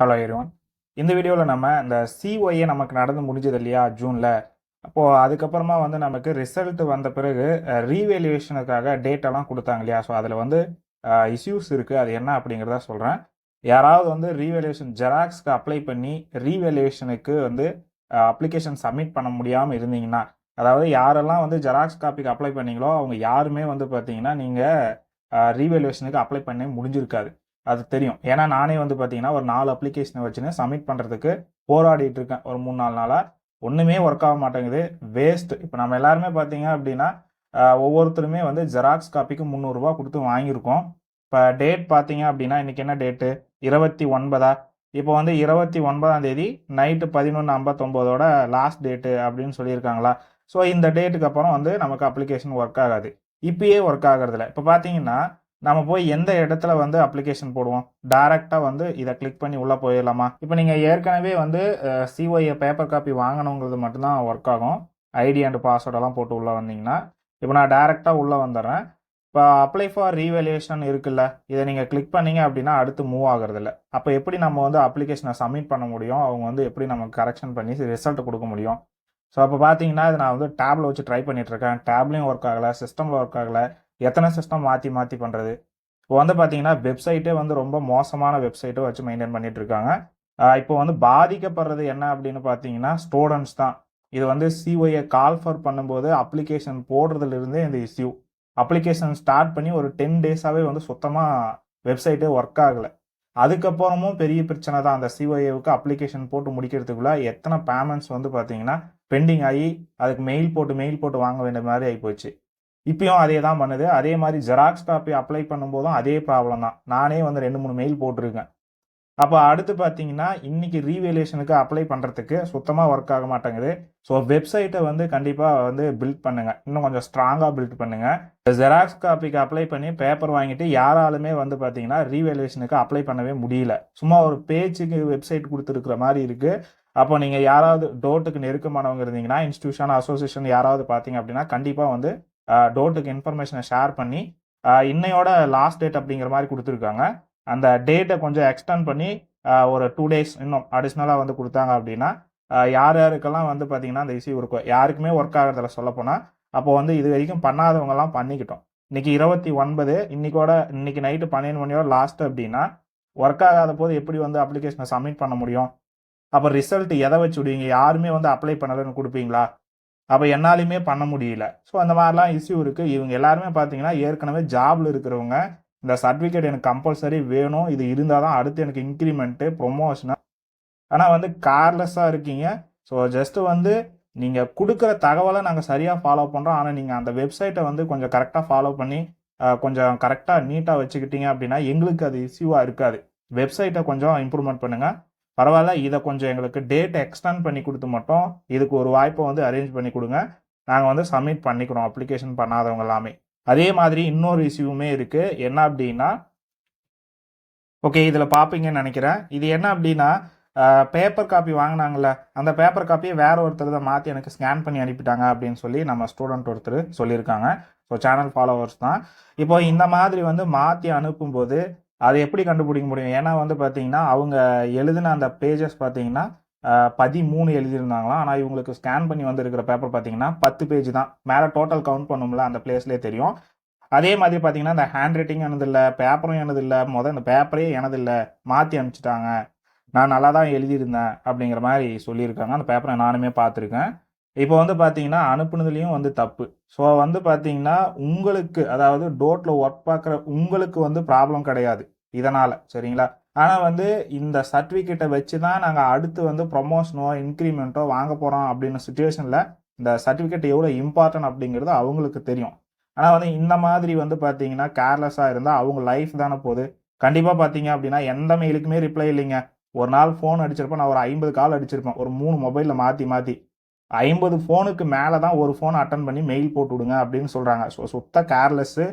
Hello everyone. இந்த வீடியோவில் நம்ம இந்த சிஒஏ நமக்கு நடந்து முடிஞ்சது இல்லையா ஜூனில். அப்போது அதுக்கப்புறமா வந்து நமக்கு ரிசல்ட் வந்த பிறகு ரீவேல்யூவேஷனுக்காக டேட்டெல்லாம் கொடுத்தாங்க இல்லையா. ஸோ அதில் வந்து இஷ்யூஸ் இருக்குது. அது என்ன அப்படிங்கிறத சொல்கிறேன். யாராவது வந்து ரீவேல்யூவேஷன் ஜெராக்ஸ்க்கு அப்ளை பண்ணி ரீவேல்யூவேஷனுக்கு வந்து அப்ளிகேஷன் சப்மிட் பண்ண முடியாமல் இருந்தீங்கன்னா, அதாவது யாரெல்லாம் வந்து ஜெராக்ஸ் காப்பிக்கு அப்ளை பண்ணீங்களோ அவங்க யாருமே வந்து பார்த்தீங்கன்னா நீங்கள் ரீவேல்யூவேஷனுக்கு அப்ளை பண்ண முடிஞ்சிருக்காது. அது தெரியும். ஏன்னா நானே வந்து பார்த்தீங்கன்னா ஒரு 4 அப்ளிகேஷனை வச்சுன்னு சப்மிட் பண்ணுறதுக்கு போராடிட்டு இருக்கேன் ஒரு 3-4 நாளாக. ஒன்றுமே ஒர்க் ஆக மாட்டேங்குது, வேஸ்ட். இப்போ நம்ம எல்லாருமே பார்த்தீங்க அப்படின்னா ஒவ்வொருத்தருமே வந்து ஜெராக்ஸ் காப்பிக்கு 300 ரூபா கொடுத்து வாங்கியிருக்கோம். இப்போ டேட் பார்த்தீங்க அப்படின்னா இன்றைக்கி என்ன டேட்டு, 29. இப்போ வந்து 29ஆம் தேதி நைட்டு 11:59 லாஸ்ட் டேட்டு அப்படின்னு சொல்லியிருக்காங்களா. ஸோ இந்த டேட்டுக்கு அப்புறம் வந்து நமக்கு அப்ளிகேஷன் ஒர்க் ஆகாது. இப்பயே ஒர்க் ஆகிறதில்ல. இப்போ பார்த்தீங்கன்னா நம்ம போய் எந்த இடத்துல வந்து அப்ளிகேஷன் போடுவோம், டைரெக்டாக வந்து இதை கிளிக் பண்ணி உள்ளே போயிடலாமா. இப்போ நீங்கள் ஏற்கனவே வந்து சிஒஏ பேப்பர் காப்பி வாங்கணுங்கிறது மட்டும்தான் ஒர்க் ஆகும். ஐடி அண்ட் பாஸ்வேர்டெல்லாம் போட்டு உள்ளே வந்தீங்கன்னா. இப்போ நான் டைரெக்டாக உள்ளே வந்துடுறேன். இப்போ அப்ளை ஃபார் ரீவேல்யூஷன் இருக்குல்ல, இதை நீங்கள் கிளிக் பண்ணீங்க அப்படின்னா அடுத்து மூவ் ஆகுறதில்ல. அப்போ எப்படி நம்ம வந்து அப்ளிகேஷனை சப்மிட் பண்ண முடியும், அவங்க வந்து எப்படி நமக்கு கரெக்ஷன் பண்ணி ரிசல்ட் கொடுக்க முடியும். ஸோ அப்போ பார்த்தீங்கன்னா இது நான் வந்து டேபில் வச்சு ட்ரை பண்ணிகிட்ருக்கேன். டேப்லேயும் ஒர்க் ஆகலை, சிஸ்டமில் ஒர்க் ஆகலை. எத்தனை சிஸ்டம் மாற்றி மாற்றி பண்ணுறது. இப்போ வந்து பார்த்தீங்கன்னா வெப்சைட்டே வந்து ரொம்ப மோசமான வெப்சைட்டை வச்சு மெயின்டைன் பண்ணிட்டு இருக்காங்க. இப்போ வந்து பாதிக்கப்படுறது என்ன அப்படின்னு பார்த்தீங்கன்னா ஸ்டூடெண்ட்ஸ் தான். இது வந்து சிஒஏ கால் ஃபார் பண்ணும்போது அப்ளிகேஷன் போடுறதுலேருந்தே இந்த இஷ்யூ. அப்ளிகேஷன் ஸ்டார்ட் பண்ணி ஒரு 10 டேஸாகவே வந்து சுத்தமாக வெப்சைட்டே ஒர்க் ஆகலை. அதுக்கப்புறமும் பெரிய பிரச்சனை தான். அந்த சிஒஏவுக்கு அப்ளிகேஷன் போட்டு முடிக்கிறதுக்குள்ள எத்தனை பேமெண்ட்ஸ் வந்து பார்த்தீங்கன்னா பெண்டிங் ஆகி அதுக்கு மெயில் போட்டு வாங்க வேண்டிய மாதிரி ஆகிப்போச்சு. இப்பயும் அதே தான் பண்ணுது. அதே மாதிரி ஜெராக்ஸ் காப்பி அப்ளை பண்ணும்போதும் அதே ப்ராப்ளம் தான். நானே வந்து 2-3 மெயில் போட்டிருக்கேன். அப்போ அடுத்து பார்த்தீங்கன்னா இன்னைக்கு ரீவேல்யூஷனுக்கு அப்ளை பண்ணுறதுக்கு சுத்தமாக ஒர்க் ஆக மாட்டேங்குது. ஸோ வெப்சைட்டை வந்து கண்டிப்பாக வந்து பில்ட் பண்ணுங்க, இன்னும் கொஞ்சம் ஸ்ட்ராங்காக பில்ட் பண்ணுங்க. ஜெராக்ஸ் காப்பிக்கு அப்ளை பண்ணி பேப்பர் வாங்கிட்டு யாராலுமே வந்து பார்த்தீங்கன்னா ரீவேல்யூஷனுக்கு அப்ளை பண்ணவே முடியல. சும்மா ஒரு பேஜுக்கு வெப்சைட் கொடுத்துருக்குற மாதிரி இருக்கு. அப்போ நீங்கள் யாராவது டோட்டுக்கு நெருக்கமானவங்க இருந்தீங்கன்னா, இன்ஸ்டியூஷன் அசோசியேஷன் யாராவது பார்த்தீங்க அப்படின்னா கண்டிப்பாக வந்து டோட்டுக்கு இன்ஃபர்மேஷனை ஷேர் பண்ணி இன்னையோட லாஸ்ட் டேட் அப்படிங்கிற மாதிரி கொடுத்துருக்காங்க. அந்த டேட்டை கொஞ்சம் எக்ஸ்டெண்ட் பண்ணி ஒரு 2 டேஸ் இன்னும் அடிஷ்னலாக வந்து கொடுத்தாங்க அப்படின்னா யார் யாருக்கெல்லாம் வந்து பார்த்தீங்கன்னா அந்த இஷ்யூ இருக்கும், யாருக்குமே ஒர்க் ஆகிறதில்ல சொல்லப்போனால். அப்போ வந்து இது வரைக்கும் பண்ணாதவங்கலாம் பண்ணிக்கிட்டோம். இன்னைக்கு 29, இன்னைக்கு நைட்டு 12 மணியோட லாஸ்ட் அப்படின்னா ஒர்க் ஆகாத போது எப்படி வந்து அப்ளிகேஷனை சப்மிட் பண்ண முடியும். அப்போ ரிசல்ட் எதை வச்சு விடுவீங்க, யாருமே வந்து அப்ளை பண்ணலன்னு கொடுப்பீங்களா. அப்போ என்னாலையுமே பண்ண முடியல. ஸோ அந்த மாதிரிலாம் இஷ்யூ இருக்குது. இவங்க எல்லாருமே பார்த்தீங்கன்னா ஏற்கனவே ஜாபில் இருக்கிறவங்க. இந்த சர்டிஃபிகேட் எனக்கு கம்பல்சரி வேணும், இது இருந்தால் தான் அடுத்து எனக்கு இன்க்ரிமெண்ட்டு ப்ரொமோஷனு. ஆனால் வந்து கேர்லெஸ்ஸாக இருக்கீங்க. ஸோ ஜஸ்ட்டு வந்து நீங்கள் கொடுக்குற தகவலை நாங்கள் சரியாக ஃபாலோ பண்ணுறோம். ஆனால் நீங்கள் அந்த வெப்சைட்டை வந்து கொஞ்சம் கரெக்டாக ஃபாலோ பண்ணி கொஞ்சம் கரெக்டாக நீட்டாக வச்சுக்கிட்டீங்க அப்படின்னா எங்களுக்கு அது இஷ்யூவாக இருக்காது. வெப்சைட்டை கொஞ்சம் இம்ப்ரூவ்மெண்ட் பண்ணுங்கள். பரவாயில்ல, இதை கொஞ்சம் எங்களுக்கு டேட் எக்ஸ்டெண்ட் பண்ணி கொடுத்து மட்டும் இதுக்கு ஒரு வாய்ப்பை வந்து அரேஞ்ச் பண்ணி கொடுங்க. நாங்கள் வந்து சப்மிட் பண்ணிக்கிறோம் அப்ளிகேஷன் பண்ணாதவங்க எல்லாமே. அதே மாதிரி இன்னொரு இஷ்யூவுமே இருக்குது. என்ன அப்படின்னா, ஓகே இதில் பார்ப்பீங்கன்னு நினைக்கிறேன். இது என்ன அப்படின்னா பேப்பர் காப்பி வாங்கினாங்கல்ல, அந்த பேப்பர் காப்பியை வேற ஒருத்தர் தான் மாற்றி எனக்கு ஸ்கேன் பண்ணி அனுப்பிட்டாங்க அப்படின்னு சொல்லி நம்ம ஸ்டூடெண்ட் ஒருத்தர் சொல்லியிருக்காங்க. ஸோ சேனல் ஃபாலோவர்ஸ் தான். இப்போ இந்த மாதிரி வந்து மாற்றி அனுப்பும்போது அதை எப்படி கண்டுபிடிக்க முடியும். ஏன்னா வந்து பார்த்தீங்கன்னா அவங்க எழுதின அந்த பேஜஸ் பார்த்தீங்கன்னா 13 எழுதியிருந்தாங்களாம். ஆனால் இவங்களுக்கு ஸ்கேன் பண்ணி வந்துருக்கிற பேப்பர் பார்த்தீங்கன்னா 10 பேஜ் தான். மேலே டோட்டல் கவுண்ட் பண்ணும்ல அந்த பிளேஸ்லேயே தெரியும். அதே மாதிரி பார்த்தீங்கன்னா இந்த ஹேண்ட் ரைட்டிங் எனதில்லை, பேப்பரும் எனதில்லை, இந்த பேப்பரே எனதில்லை, மாற்றி அனுப்பிச்சிட்டாங்க, நான் நல்லா தான் எழுதியிருந்தேன் அப்படிங்கிற மாதிரி சொல்லியிருக்காங்க. அந்த பேப்பரை நானுமே பார்த்துருக்கேன். இப்போ வந்து பார்த்தீங்கன்னா அனுப்புனதுலேயும் வந்து தப்பு. ஸோ வந்து பார்த்தீங்கன்னா உங்களுக்கு, அதாவது டோட்டில் ஒர்க் பார்க்குற உங்களுக்கு வந்து ப்ராப்ளம் கிடையாது இதனால், சரிங்களா. ஆனால் வந்து இந்த சர்டிஃபிகேட்டை வச்சு தான் நாங்கள் அடுத்து வந்து ப்ரொமோஷனோ இன்க்ரிமெண்ட்டோ வாங்க போகிறோம் அப்படின்னு சுச்சுவேஷனில் இந்த சர்டிஃபிகேட் எவ்வளோ இம்பார்ட்டன்ட் அப்படிங்கிறது அவங்களுக்கு தெரியும். ஆனால் வந்து இந்த மாதிரி வந்து பார்த்தீங்கன்னா கேர்லெஸ்ஸாக இருந்தால் அவங்க லைஃப் தானே போகுது. கண்டிப்பாக பார்த்தீங்க அப்படின்னா எந்த மெயிலுக்குமே ரிப்ளை இல்லைங்க. ஒரு நாள் ஃபோன் அடிச்சிருப்பேன், நான் ஒரு 50 கால் அடிச்சிருப்பேன், ஒரு 3 மொபைலில் மாற்றி 50 ஃபோனுக்கு மேலே தான் ஒரு ஃபோன் அட்டன் பண்ணி மெயில் போட்டு விடுங்க அப்படின்னு சொல்கிறாங்க. ஸோ சுத்த கேர்லெஸ்ஸு.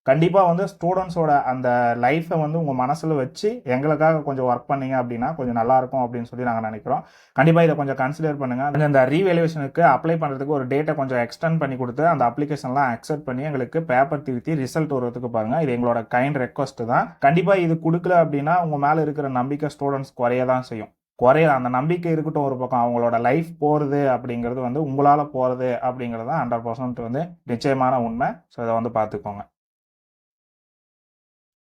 கண்டிப்பாக வந்து ஸ்டூடெண்ட்ஸோட அந்த லைஃப்பை வந்து உங்கள் மனசில் வச்சு எங்களுக்காக கொஞ்சம் ஒர்க் பண்ணீங்க அப்படின்னா கொஞ்சம் நல்லாயிருக்கும் அப்படின்னு சொல்லி நாங்கள் நினைக்கிறோம். கண்டிப்பாக இதை கொஞ்சம் கன்சிடர் பண்ணுங்கள். இந்த ரீவேல்யூவேஷனுக்கு அப்ளை பண்ணுறதுக்கு ஒரு டேட்டை கொஞ்சம் எக்ஸ்டெண்ட் பண்ணி கொடுத்து அந்த அப்ளிகேஷன்லாம் அக்செப்ட் பண்ணி எங்களுக்கு பேப்பர் திருத்தி ரிசல்ட் வருவதுக்கு பாருங்கள். இது எங்களோட கைண்ட் ரெக்வஸ்ட் தான். கண்டிப்பாக இது கொடுக்கல அப்படின்னா உங்கள் மேலே இருக்கிற நம்பிக்கை ஸ்டூடெண்ட்ஸ் குறைய தான் செய்யும். குறைய அந்த நம்பிக்கை இருக்கட்டும் ஒரு பக்கம், அவங்களோட லைஃப் போகிறது அப்படிங்கிறது வந்து உங்களால் போகிறது அப்படிங்கிறது தான் 100% வந்து நிச்சயமான உண்மை. ஸோ இதை வந்து பார்த்துக்கோங்க.